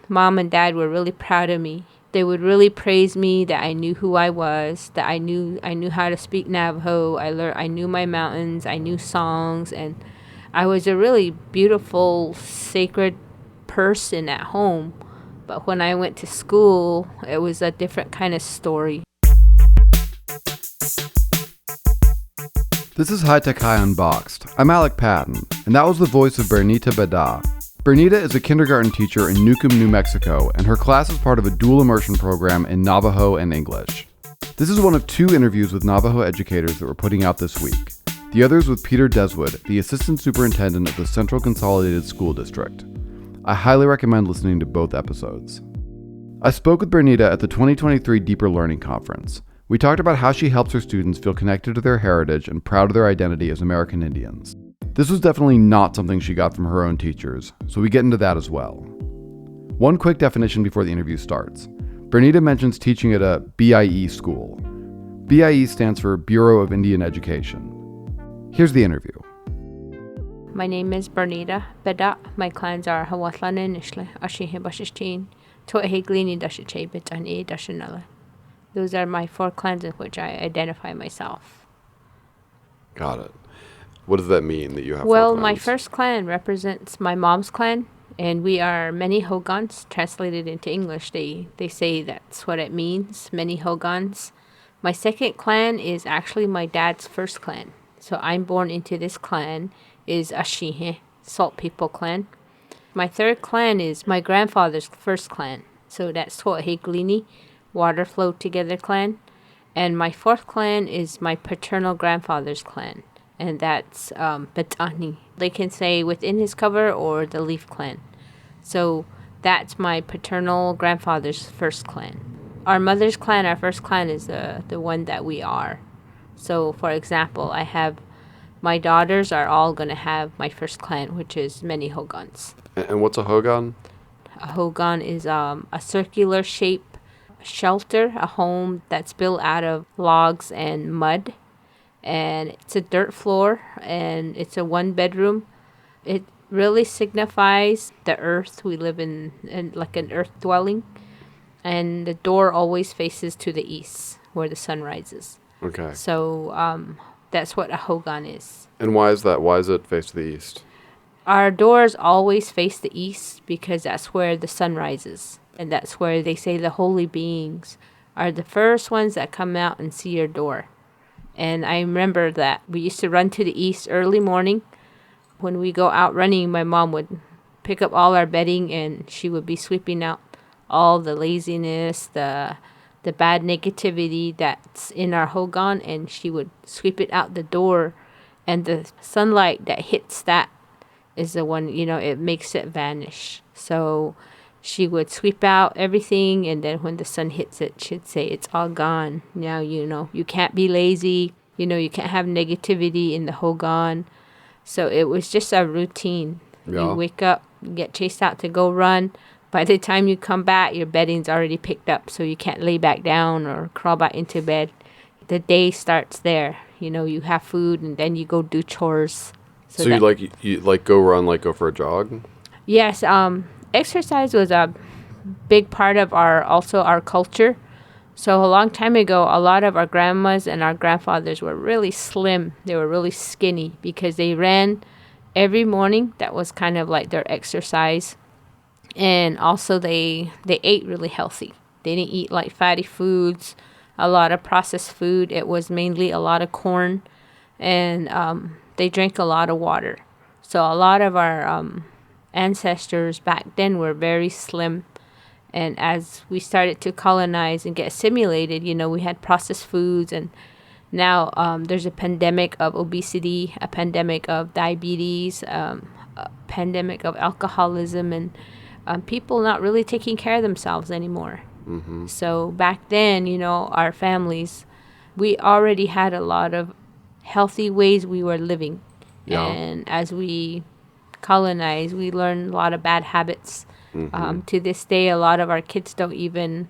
mom and dad were really proud of me. They would really praise me that I knew who I was, that I knew how to speak Navajo. I knew my mountains, I knew songs, and I was a really beautiful, sacred person at home. But when I went to school, it was a different kind of story. This is High Tech High Unboxed. I'm Alec Patton, and that was the voice of Bernita Bedah. Bernita is a kindergarten teacher in Newcomb, New Mexico, and her class is part of a dual immersion program in Navajo and English. This is one of 2 interviews with Navajo educators that we're putting out this week. The other is with Peter Deswood, the Assistant Superintendent of the Central Consolidated School District. I highly recommend listening to both episodes. I spoke with Bernita at the 2023 Deeper Learning Conference. We talked about how she helps her students feel connected to their heritage and proud of their identity as American Indians. This was definitely not something she got from her own teachers, so we get into that as well. One quick definition before the interview starts. Bernita mentions teaching at a BIE school. BIE stands for Bureau of Indian Education. Here's the interview. My name is Bernita Bedah. My clans are Navajo and English, Ashihe Bashishtin, Toeheglini Dashiche Bitani Dashanala. Those are my 4 clans in which I identify myself. Got it. What does that mean that you have 4 Well, clans? my first clan represents my mom's clan, and we are many Hogans. Translated into English, they say that's what it means, many Hogans. My second clan is actually my dad's first clan. So I'm born into this clan, is Ashihe, Salt People clan. My third clan is my grandfather's first clan. So that's Toeheglini, Water Flow Together clan. And my 4th clan is my paternal grandfather's clan. And that's Betani. They can say within his cover or the Leaf clan. So that's my paternal grandfather's first clan. Our mother's clan, our first clan, is the one that we are. So, for example, I have my daughters are all going to have my first clan, which is many Hogans. And what's a Hogan? A Hogan is a circular shape shelter, a home that's built out of logs and mud. And it's a dirt floor, and it's a 1-bedroom. It really signifies the earth. We live in like an earth dwelling. And the door always faces to the east, where the sun rises. Okay. So that's what a Hogan is. And why is that? Why does it face to the east? Our doors always face the east because that's where the sun rises. And that's where they say the holy beings are the first ones that come out and see your door. And I remember that we used to run to the east early morning. When we go out running, my mom would pick up all our bedding and she would be sweeping out all the laziness, the bad negativity that's in our Hogan, and she would sweep it out the door. And the sunlight that hits that is the one, it makes it vanish. So she would sweep out everything, and then when the sun hits it, she'd say, it's all gone. Now, you can't be lazy. You can't have negativity in the Hogan. So it was just a routine. Yeah. You wake up, get chased out to go run. By the time you come back, your bedding's already picked up, so you can't lay back down or crawl back into bed. The day starts there. You have food, and then you go do chores. So you go run, go for a jog? Yes, exercise was a big part of our culture. So a long time ago, a lot of our grandmas and our grandfathers were really slim. They were really skinny because they ran every morning. That was kind of like their exercise. And also they ate really healthy. They didn't eat like fatty foods, a lot of processed food. It was mainly a lot of corn, and they drank a lot of water. So a lot of our ancestors back then were very slim. And as we started to colonize and get assimilated, we had processed foods. And now there's a pandemic of obesity, a pandemic of diabetes, a pandemic of alcoholism, and people not really taking care of themselves anymore. Mm-hmm. So back then, our families, we already had a lot of healthy ways we were living. Yeah. And as we colonized, we learned a lot of bad habits. Mm-hmm. To this day, a lot of our kids don't even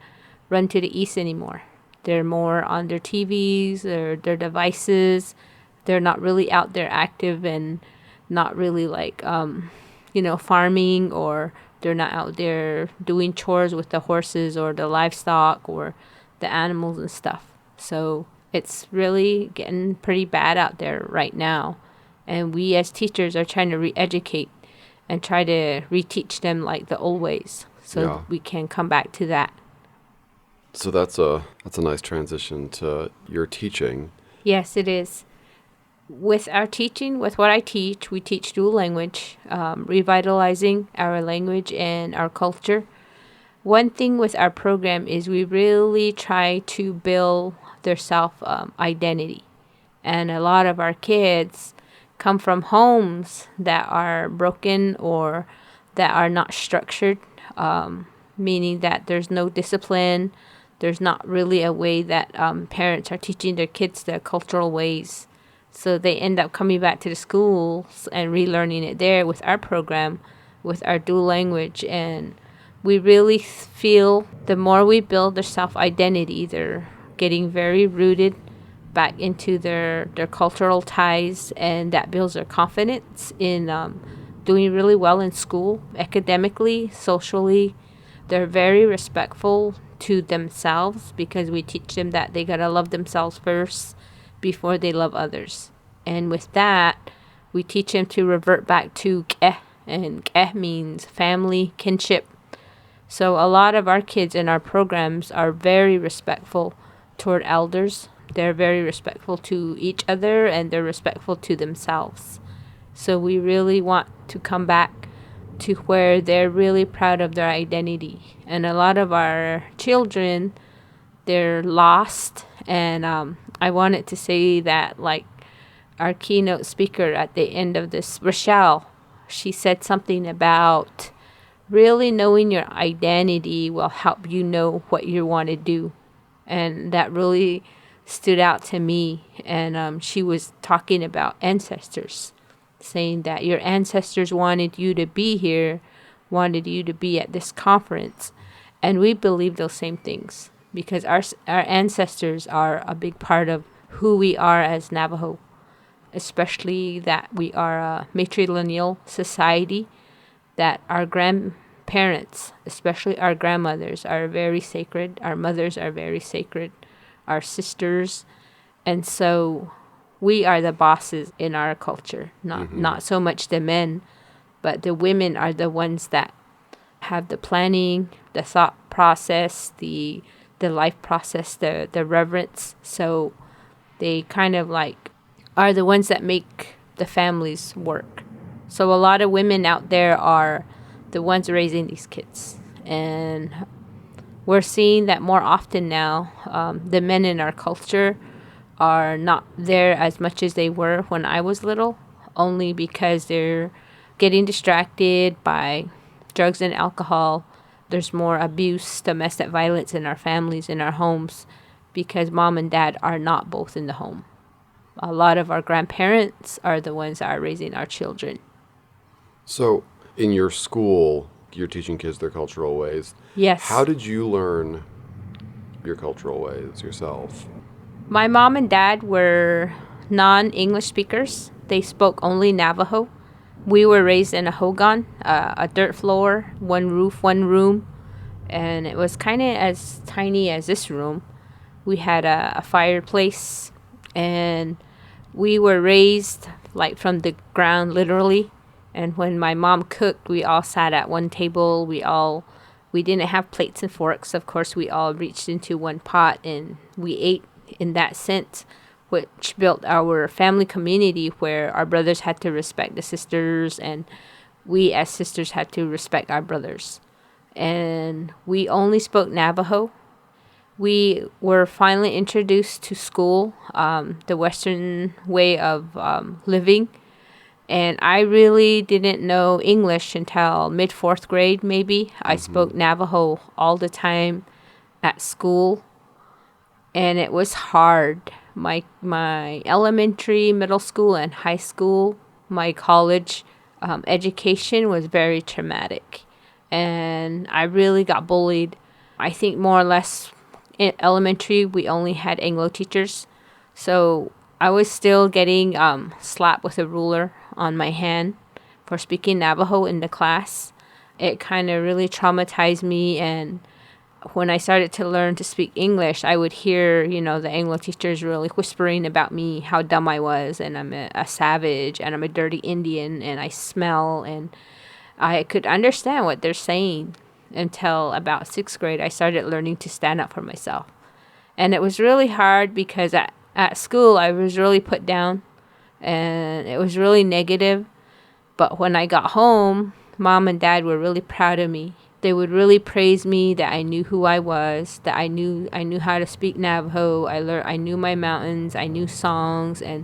run to the east anymore. They're more on their TVs or their devices. They're not really out there active and not really farming or They're not out there doing chores with the horses or the livestock or the animals and stuff. So it's really getting pretty bad out there right now. And we as teachers are trying to re-educate and try to reteach them like the old ways so we can come back to that. So that's a nice transition to your teaching. Yes, it is. With our teaching, with what I teach, we teach dual language, revitalizing our language and our culture. One thing with our program is we really try to build their self-identity. And a lot of our kids come from homes that are broken or that are not structured, meaning that there's no discipline. There's not really a way that parents are teaching their kids the cultural ways. So they end up coming back to the schools and relearning it there with our program, with our dual language. And we really feel the more we build their self-identity, they're getting very rooted back into their cultural ties, and that builds their confidence in doing really well in school, academically, socially. They're very respectful to themselves because we teach them that they gotta love themselves first before they love others. And with that, we teach them to revert back to k'eh, and k'eh means family, kinship. So a lot of our kids in our programs are very respectful toward elders. They're very respectful to each other, and they're respectful to themselves. So we really want to come back to where they're really proud of their identity. And a lot of our children, they're lost. And I wanted to say that, like our keynote speaker at the end of this, Rochelle, she said something about really knowing your identity will help you know what you want to do. And that really stood out to me. And she was talking about ancestors, saying that your ancestors wanted you to be here, wanted you to be at this conference. And we believe those same things because our ancestors are a big part of who we are as Navajo, especially that we are a matrilineal society, that our grandparents, especially our grandmothers, are very sacred. Our mothers are very sacred, our sisters. And so we are the bosses in our culture, not so much the men, but the women are the ones that have the planning, the thought process, the life process, the reverence. So they kind of like are the ones that make the families work. So a lot of women out there are the ones raising these kids. And we're seeing that more often now. The men in our culture are not there as much as they were when I was little, only because they're getting distracted by drugs and alcohol. There's more abuse, domestic violence in our families, in our homes, because mom and dad are not both in the home. A lot of our grandparents are the ones that are raising our children. So in your school, you're teaching kids their cultural ways. Yes. How did you learn your cultural ways yourself? My mom and dad were non-English speakers. They spoke only Navajo. We were raised in a hogan, a dirt floor, one roof, one room, and it was kind of as tiny as this room. We had a fireplace, and we were raised like from the ground, literally. And when my mom cooked, we all sat at one table. We didn't have plates and forks. Of course, we all reached into one pot and we ate in that sense, which built our family community where our brothers had to respect the sisters and we as sisters had to respect our brothers. And we only spoke Navajo. We were finally introduced to school, the Western way of living. And I really didn't know English until mid-4th grade, maybe. I spoke Navajo all the time at school. And it was hard. My elementary, middle school, and high school, my college education was very traumatic. And I really got bullied. I think more or less in elementary, we only had Anglo teachers. So I was still getting slapped with a ruler on my hand for speaking Navajo in the class. it kind of really traumatized me. And when I started to learn to speak English, I would hear, the English teachers really whispering about me, how dumb I was, and I'm a savage, and I'm a dirty Indian, and I smell, and I could understand what they're saying until about sixth grade. I started learning to stand up for myself. And it was really hard because at school, I was really put down, and it was really negative. But when I got home, Mom and Dad were really proud of me. They would really praise me that I knew who I was, that I knew how to speak Navajo. I knew my mountains, I knew songs, and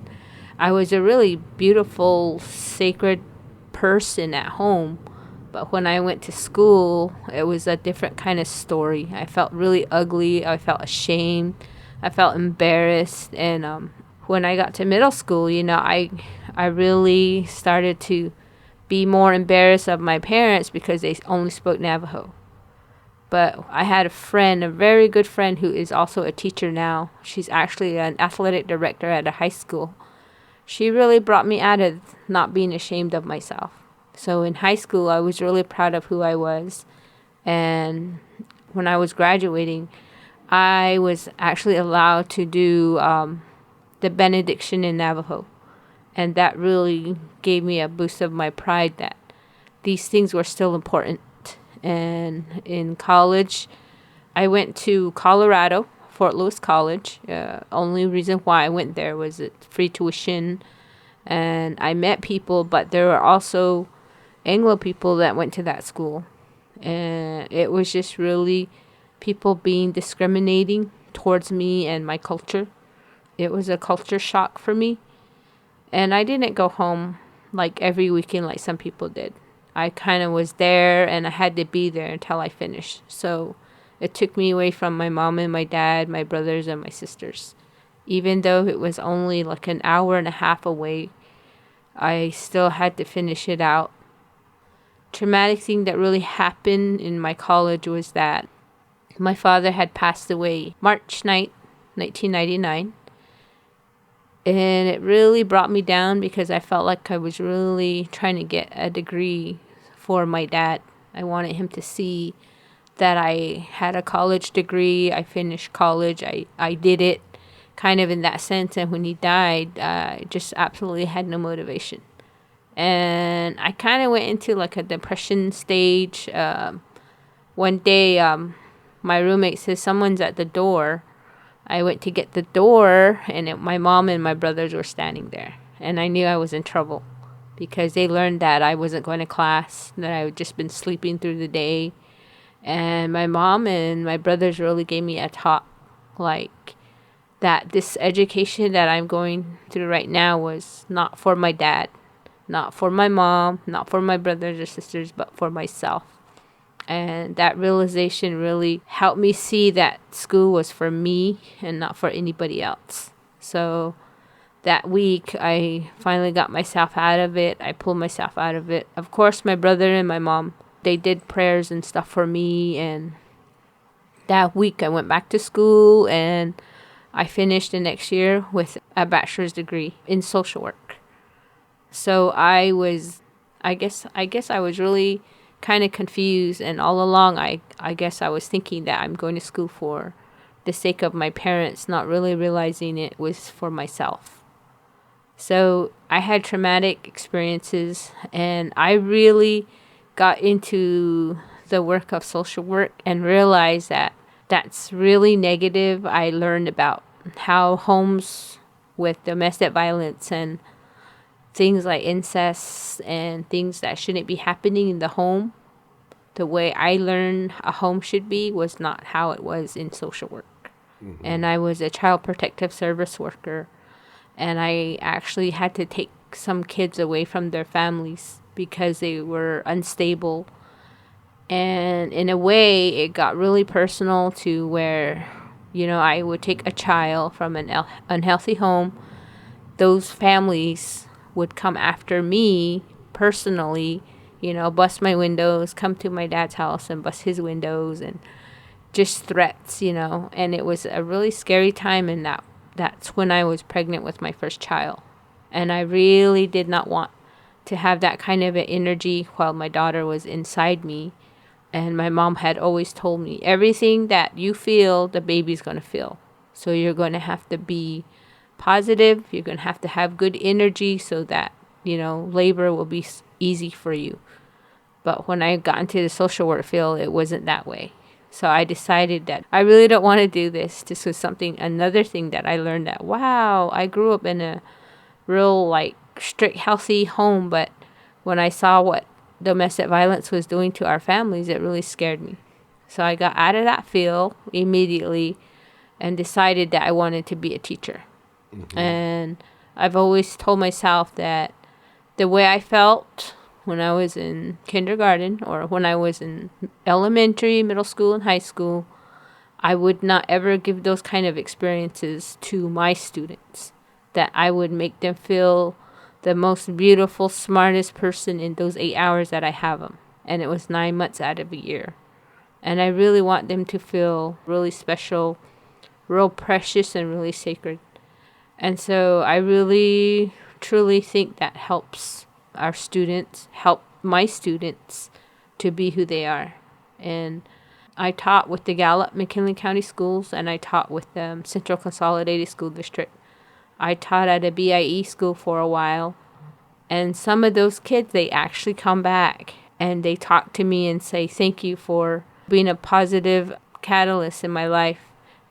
I was a really beautiful, sacred person at home. But when I went to school, it was a different kind of story. I felt really ugly. I felt ashamed. I felt embarrassed. And when I got to middle school, I really started to be more embarrassed of my parents because they only spoke Navajo. But I had a very good friend who is also a teacher now. She's actually an athletic director at a high school. She really brought me out of not being ashamed of myself. So in high school, I was really proud of who I was. And when I was graduating, I was actually allowed to do the benediction in Navajo. And that really gave me a boost of my pride that these things were still important. And in college, I went to Colorado, Fort Lewis College. Only reason why I went there was it's free tuition. And I met people, but there were also Anglo people that went to that school. And it was just really people being discriminating towards me and my culture. It was a culture shock for me. And I didn't go home like every weekend like some people did. I kind of was there and I had to be there until I finished. So it took me away from my mom and my dad, my brothers and my sisters. Even though it was only like an hour and a half away, I still had to finish it out. Traumatic thing that really happened in my college was that my father had passed away March 9th, 1999. And it really brought me down because I felt like I was really trying to get a degree for my dad. I wanted him to see that I had a college degree. I finished college. I did it kind of in that sense. And when he died, I just absolutely had no motivation. And I kind of went into like a depression stage. One day, my roommate says, someone's at the door. I went to get the door, and my mom and my brothers were standing there. And I knew I was in trouble because they learned that I wasn't going to class, that I had just been sleeping through the day. And my mom and my brothers really gave me a talk, like that this education that I'm going through right now was not for my dad, not for my mom, not for my brothers or sisters, but for myself. And that realization really helped me see that school was for me and not for anybody else. So that week, I finally got myself out of it. I pulled myself out of it. Of course, my brother and my mom, they did prayers and stuff for me. And that week, I went back to school and I finished the next year with a bachelor's degree in social work. So I guess I was really kind of confused, and all along I guess I was thinking that I'm going to school for the sake of my parents, not really realizing it was for myself. So I had traumatic experiences, and I really got into the work of social work and realized that that's really negative. I learned about how homes with domestic violence and things like incest and things that shouldn't be happening in the home, the way I learned a home should be, was not how it was in social work. Mm-hmm. And I was a child protective service worker, and I actually had to take some kids away from their families because they were unstable. And in a way, it got really personal to where, I would take a child from an unhealthy home. Those families would come after me personally, bust my windows, come to my dad's house and bust his windows, and just threats, and it was a really scary time. And that's when I was pregnant with my first child. And I really did not want to have that kind of an energy while my daughter was inside me. And my mom had always told me, everything that you feel, the baby's going to feel. So you're going to have to be positive. You're going to have good energy so that, labor will be easy for you. But when I got into the social work field, it wasn't that way. So I decided that I really don't want to do this. This was another thing that I learned that, wow, I grew up in a real, strict, healthy home. But when I saw what domestic violence was doing to our families, it really scared me. So I got out of that field immediately and decided that I wanted to be a teacher. Mm-hmm. And I've always told myself that the way I felt when I was in kindergarten or when I was in elementary, middle school, and high school, I would not ever give those kind of experiences to my students, that I would make them feel the most beautiful, smartest person in those 8 hours that I have them. And it was 9 months out of a year. And I really want them to feel really special, real precious, and really sacred. And so I really, truly think that helps our students, help my students to be who they are. And I taught with the Gallup McKinley County Schools, and I taught with the Central Consolidated School District. I taught at a BIE school for a while, and some of those kids, they actually come back and they talk to me and say, thank you for being a positive catalyst in my life,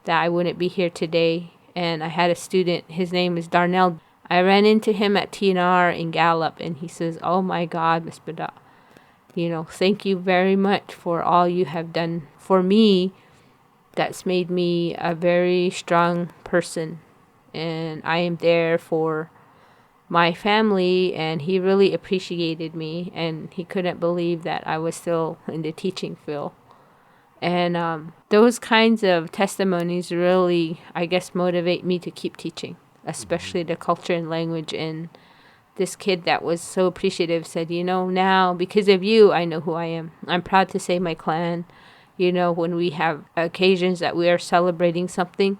that I wouldn't be here today. And I had a student, his name is Darnell. I ran into him at TNR in Gallup, and he says, oh my God, Miss Bedah, thank you very much for all you have done for me. That's made me a very strong person. And I am there for my family, and he really appreciated me, and he couldn't believe that I was still in the teaching field. And those kinds of testimonies really, I guess, motivate me to keep teaching, especially the culture and language. And this kid that was so appreciative said, now because of you, I know who I am. I'm proud to say my clan. When we have occasions that we are celebrating something,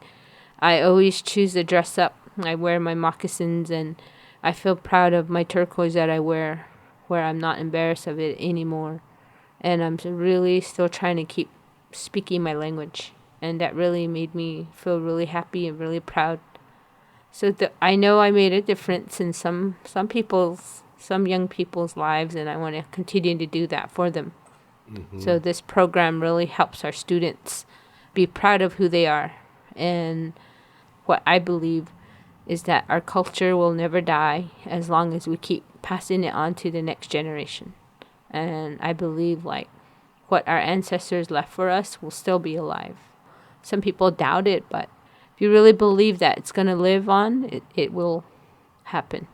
I always choose to dress up. I wear my moccasins, and I feel proud of my turquoise that I wear, where I'm not embarrassed of it anymore. And I'm really still trying to keep speaking my language. And that really made me feel really happy and really proud. So I know I made a difference in some young people's lives, and I want to continue to do that for them. Mm-hmm. So this program really helps our students be proud of who they are. And what I believe is that our culture will never die as long as we keep passing it on to the next generation. And I believe what our ancestors left for us will still be alive. Some people doubt it, but if you really believe that it's going to live on, it will happen.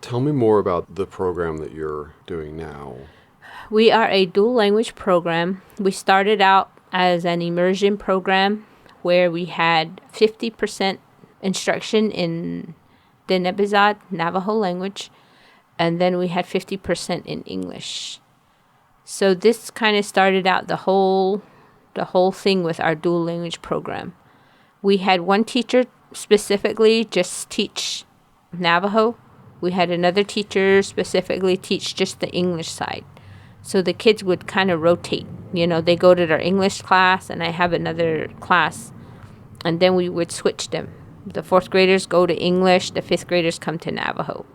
Tell me more about the program that you're doing now. We are a dual language program. We started out as an immersion program where we had 50% instruction in the Nebezad Navajo language, and then we had 50% in English. So this kind of started out the whole thing with our dual language program. We had one teacher specifically just teach Navajo. We had another teacher specifically teach just the English side. So the kids would kind of rotate. They go to their English class, and I have another class, and then we would switch them. The 4th graders go to English, the 5th graders come to Navajo.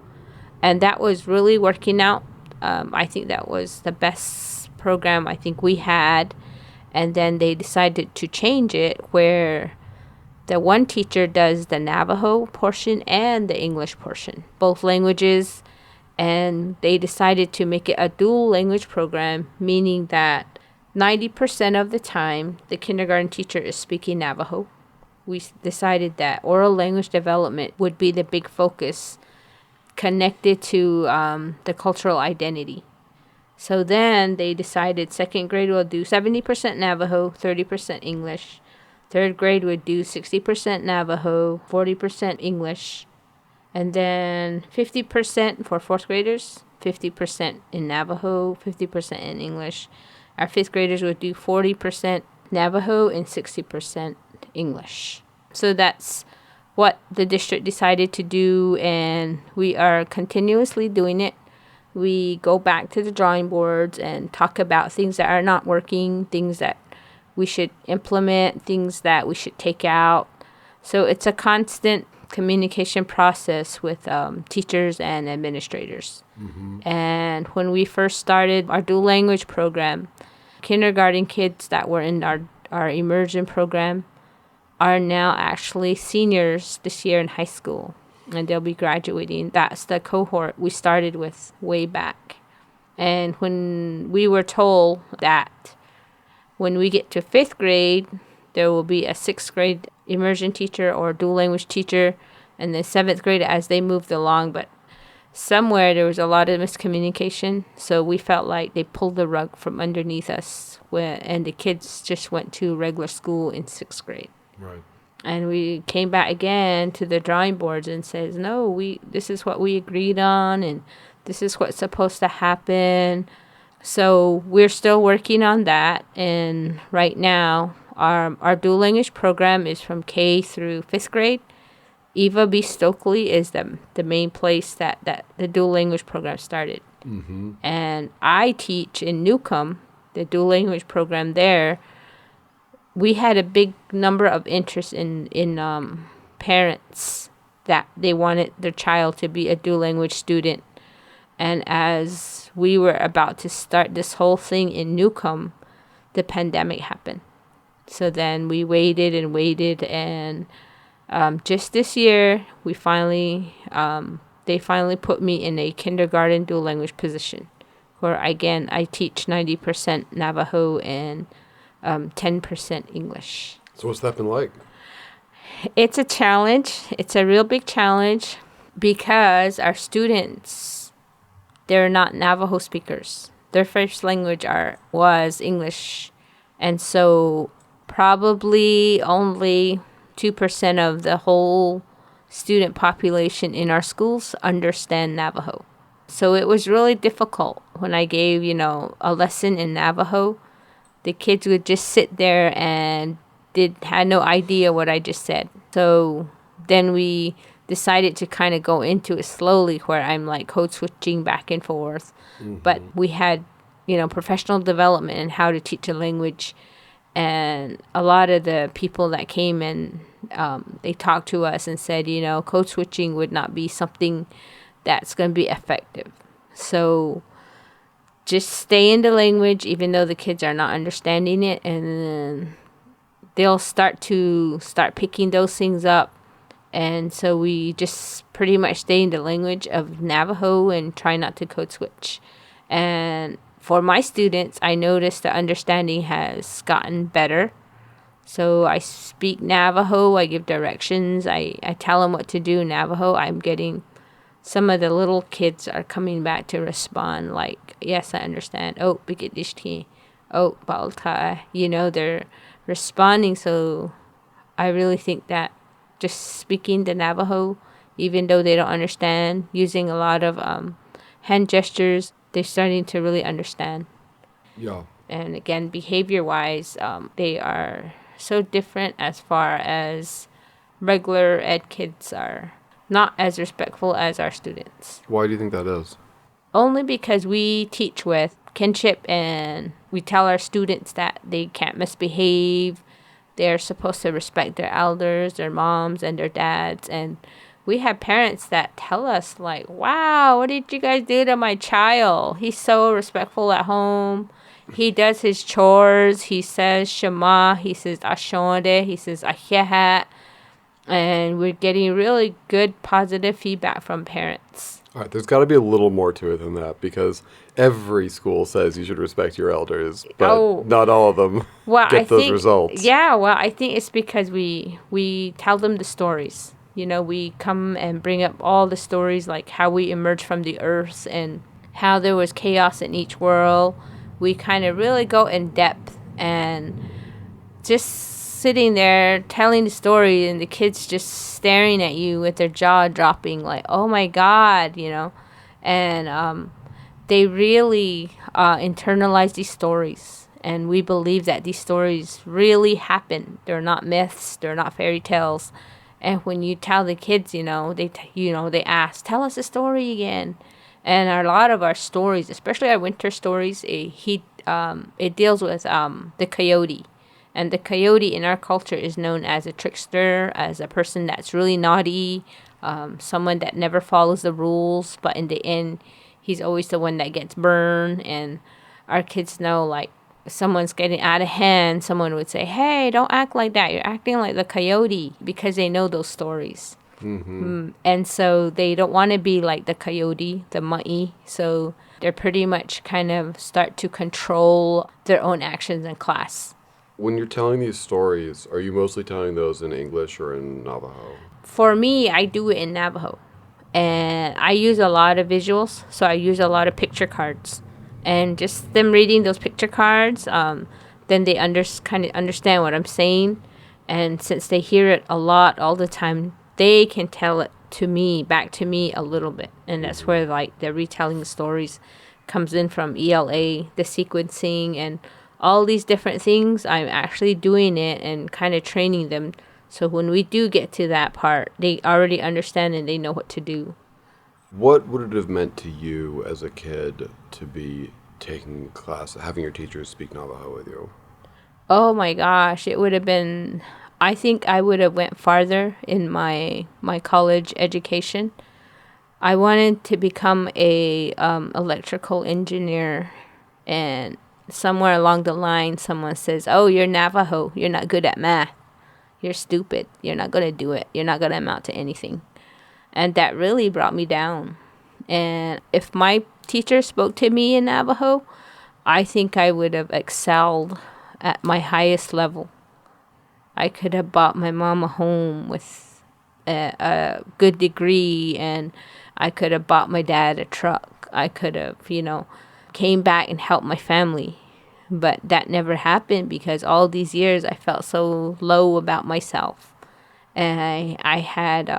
And that was really working out. I think that was the best program I think we had. And then they decided to change it where the one teacher does the Navajo portion and the English portion, both languages. And they decided to make it a dual language program, meaning that 90% of the time the kindergarten teacher is speaking Navajo. We decided that oral language development would be the big focus connected to the cultural identity. So then they decided 2nd grade will do 70% Navajo, 30% English. 3rd grade would do 60% Navajo, 40% English. And then 50% for 4th graders, 50% in Navajo, 50% in English. Our 5th graders would do 40% Navajo and 60% English. So that's what the district decided to do, and we are continuously doing it. We go back to the drawing boards and talk about things that are not working, things that we should implement, things that we should take out. So it's a constant communication process with teachers and administrators. And when we first started our dual language program, kindergarten kids that were in our immersion program are now actually seniors this year in high school, and they'll be graduating. That's the cohort we started with way back. And when we were told that when we get to 5th grade, there will be a 6th grade immersion teacher or dual language teacher, and then 7th grade as they moved along. But somewhere there was a lot of miscommunication, so we felt like they pulled the rug from underneath us, and the kids just went to regular school in 6th grade. Right. And we came back again to the drawing boards and says, no, this is what we agreed on, and this is what's supposed to happen. So we're still working on that. And right now, our dual language program is from K through 5th grade. Eva B. Stokely is the main place that the dual language program started. And I teach in Newcomb, the dual language program there. We had a big number of interest in parents that they wanted their child to be a dual language student. And as we were about to start this whole thing in Newcomb, the pandemic happened. So then we waited, and just this year, they finally put me in a kindergarten dual language position, where again I teach 90% Navajo and 10% English. So what's that been like? It's a challenge. It's a real big challenge because our students, they're not Navajo speakers. Their first language was English. And so probably only 2% of the whole student population in our schools understand Navajo. So it was really difficult when I gave, a lesson in Navajo. The kids would just sit there and had no idea what I just said. So then we decided to kind of go into it slowly, where I'm like code switching back and forth. But we had, professional development in how to teach a language. And a lot of the people that came in, they talked to us and said, code switching would not be something that's going to be effective. So just stay in the language, even though the kids are not understanding it, and then they'll start picking those things up. And so we just pretty much stay in the language of Navajo and try not to code switch. And for my students, I noticed the understanding has gotten better. So I speak Navajo, I give directions, I tell them what to do in Navajo. I'm getting some of the little kids are coming back to respond like, yes, I understand. Oh, bigidishki. Oh, balta. They're responding. So I really think that just speaking the Navajo, even though they don't understand, using a lot of hand gestures, they're starting to really understand. Yeah. And again, behavior-wise, they are so different as far as regular ed kids are not as respectful as our students. Why do you think that is? Only because we teach with kinship, and we tell our students that they can't misbehave. They're supposed to respect their elders, their moms, and their dads. And we have parents that tell us, like, wow, what did you guys do to my child? He's so respectful at home. He does his chores. He says Shema. He says Ashonde. He says Ahyehat. And we're getting really good positive feedback from parents. All right, there's got to be a little more to it than that, because every school says you should respect your elders, but not all of them get those results. Yeah, well, I think it's because we tell them the stories. We come and bring up all the stories, like how we emerged from the earth and how there was chaos in each world. We kind of really go in depth, and just sitting there telling the story, and the kids just staring at you with their jaw dropping like, oh my God, and they really internalize these stories, and we believe that these stories really happen. They're not myths, they're not fairy tales, And when you tell the kids, they ask, tell us a story again. And a lot of our stories, especially our winter stories, it deals with the coyote. And the coyote in our culture is known as a trickster, as a person that's really naughty, someone that never follows the rules. But in the end, he's always the one that gets burned. And our kids know, like, if someone's getting out of hand, someone would say, hey, don't act like that. You're acting like the coyote, because they know those stories. And so they don't want to be like the coyote, the ma'i. So they're pretty much kind of start to control their own actions in class. When you're telling these stories, are you mostly telling those in English or in Navajo? For me, I do it in Navajo. And I use a lot of visuals. So I use a lot of picture cards. And just them reading those picture cards, then they kind of understand what I'm saying. And since they hear it a lot all the time, they can tell it back to me a little bit. And that's where, like, the retelling stories comes in from ELA, the sequencing, and all these different things. I'm actually doing it and kind of training them. So when we do get to that part, they already understand and they know what to do. What would it have meant to you as a kid to be taking class, having your teachers speak Navajo with you? Oh my gosh, it would have been... I think I would have went farther in my college education. I wanted to become a electrical engineer, and somewhere along the line, someone says, "Oh, you're Navajo. You're not good at math. You're stupid. You're not gonna do it. You're not gonna amount to anything." And that really brought me down. And if my teacher spoke to me in Navajo, I think I would have excelled at my highest level. I could have bought my mom a home with a good degree, and I could have bought my dad a truck. I could have, came back and helped my family. But that never happened because all these years I felt so low about myself. And I had,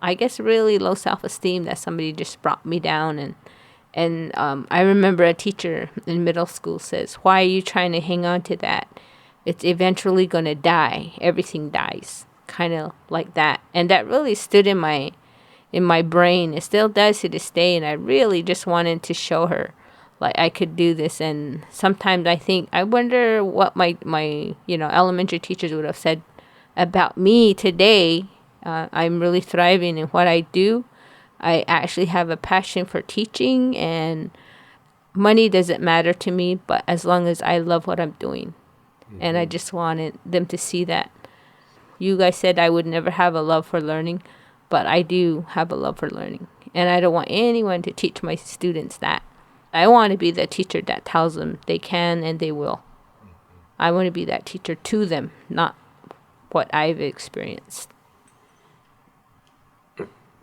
I guess, really low self-esteem that somebody just brought me down. And I remember a teacher in middle school says, "Why are you trying to hang on to that? It's eventually going to die. Everything dies." Kind of like that. And that really stood in my brain. It still does to this day. And I really just wanted to show her, like, I could do this. And sometimes I wonder what my elementary teachers would have said about me today. I'm really thriving in what I do. I actually have a passion for teaching, and money doesn't matter to me, but as long as I love what I'm doing. And I just wanted them to see that. You guys said I would never have a love for learning, but I do have a love for learning. And I don't want anyone to teach my students that. I want to be the teacher that tells them they can and they will. I want to be that teacher to them, not what I've experienced.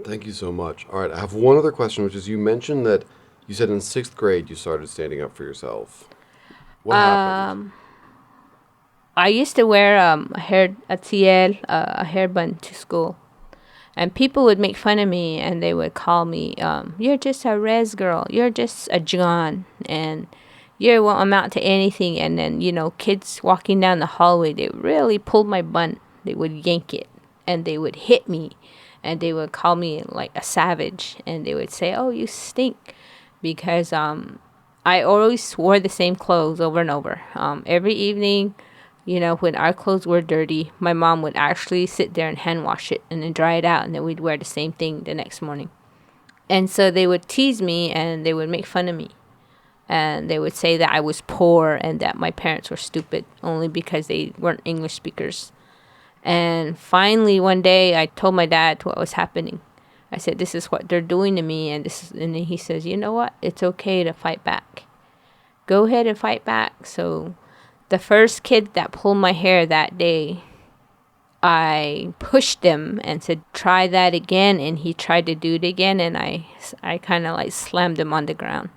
Thank you so much. All right, I have one other question, which is you mentioned that you said in 6th grade you started standing up for yourself. What happened? I used to wear a hairband to school. And people would make fun of me, and they would call me, "You're just a res girl. You're just a John. And you won't amount to anything." And then, kids walking down the hallway, they really pulled my bun. They would yank it, and they would hit me. And they would call me, like, a savage. And they would say, "Oh, you stink." Because I always wore the same clothes over and over. Every evening, when our clothes were dirty, my mom would actually sit there and hand wash it and then dry it out. And then we'd wear the same thing the next morning. And so they would tease me and they would make fun of me. And they would say that I was poor and that my parents were stupid only because they weren't English speakers. And finally, one day, I told my dad what was happening. I said, "This is what they're doing to me." And then he says, "You know what? It's okay to fight back. Go ahead and fight back." So the first kid that pulled my hair that day, I pushed him and said, "Try that again." And he tried to do it again. And I kind of like slammed him on the ground.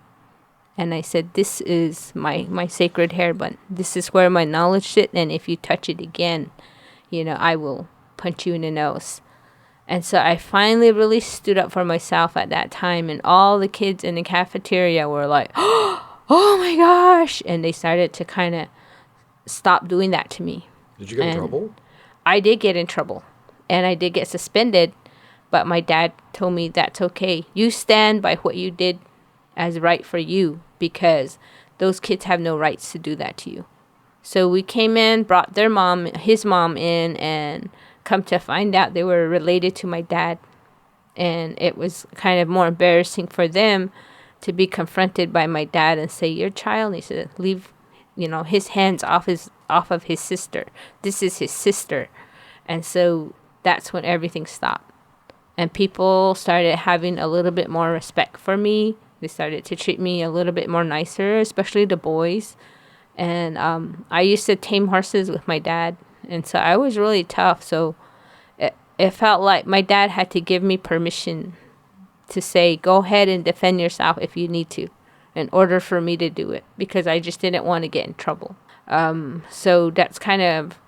And I said, "This is my sacred hairband. This is where my knowledge sits. And if you touch it again, I will punch you in the nose." And so I finally really stood up for myself at that time. And all the kids in the cafeteria were like, "Oh my gosh." And they started to kind of stop doing that to me. Did you get in trouble? I did get in trouble. and I did get suspended, but my dad told me that's okay. You stand by what you did as right for you, because those kids have no rights to do that to you. So we came in, brought his mom in, and come to find out they were related to my dad. And it was kind of more embarrassing for them to be confronted by my dad and say, your child needs to leave, his hands off of his sister. This is his sister. And so that's when everything stopped. And people started having a little bit more respect for me. They started to treat me a little bit more nicer, especially the boys. And I used to tame horses with my dad. And so I was really tough. So it felt like my dad had to give me permission to say, go ahead and defend yourself if you need to, in order for me to do it, because I just didn't want to get in trouble. So that's kind of,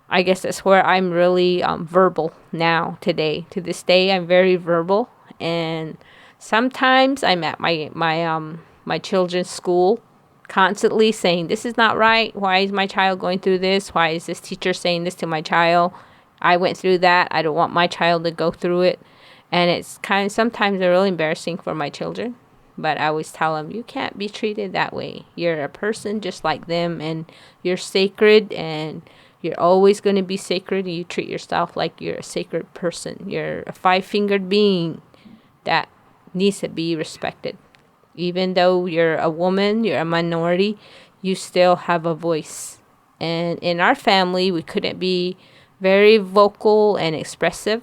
I guess that's where I'm really verbal now today. To this day, I'm very verbal. And sometimes I'm at my children's school constantly saying, this is not right. Why is my child going through this? Why is this teacher saying this to my child? I went through that. I don't want my child to go through it. And it's kind of sometimes really embarrassing for my children. But I always tell them, you can't be treated that way. You're a person just like them, and you're sacred, and you're always going to be sacred. And you treat yourself like you're a sacred person. You're a 5-fingered being that needs to be respected. Even though you're a woman, you're a minority, you still have a voice. And in our family, we couldn't be very vocal and expressive.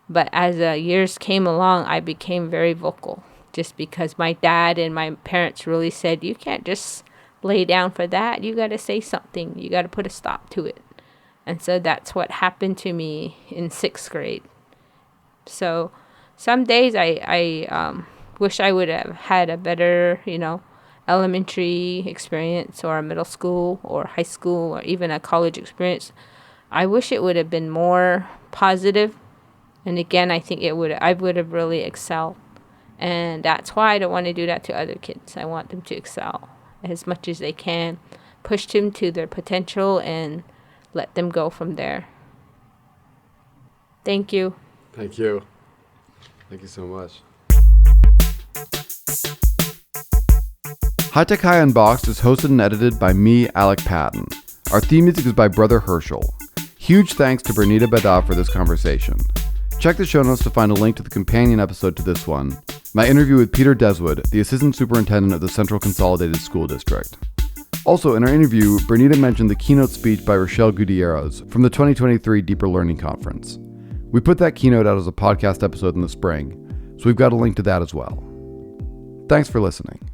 But as the years came along, I became very vocal, just because my dad and my parents really said, you can't just lay down for that. You got to say something. You got to put a stop to it. And so that's what happened to me in 6th grade. So some days I wish I would have had a better, elementary experience, or a middle school or high school, or even a college experience. I wish it would have been more positive. And again, I think I would have really excelled. And that's why I don't want to do that to other kids. I want them to excel as much as they can, push them to their potential, and let them go from there. Thank you. Thank you. Thank you so much. High Tech High Unboxed is hosted and edited by me, Alec Patton. Our theme music is by Brother Herschel. Huge thanks to Bernita Bedah for this conversation. Check the show notes to find a link to the companion episode to this one, my interview with Peter Deswood, the Assistant Superintendent of the Central Consolidated School District. Also, in our interview, Bernita mentioned the keynote speech by Rochelle Gutierrez from the 2023 Deeper Learning Conference. We put that keynote out as a podcast episode in the spring, so we've got a link to that as well. Thanks for listening.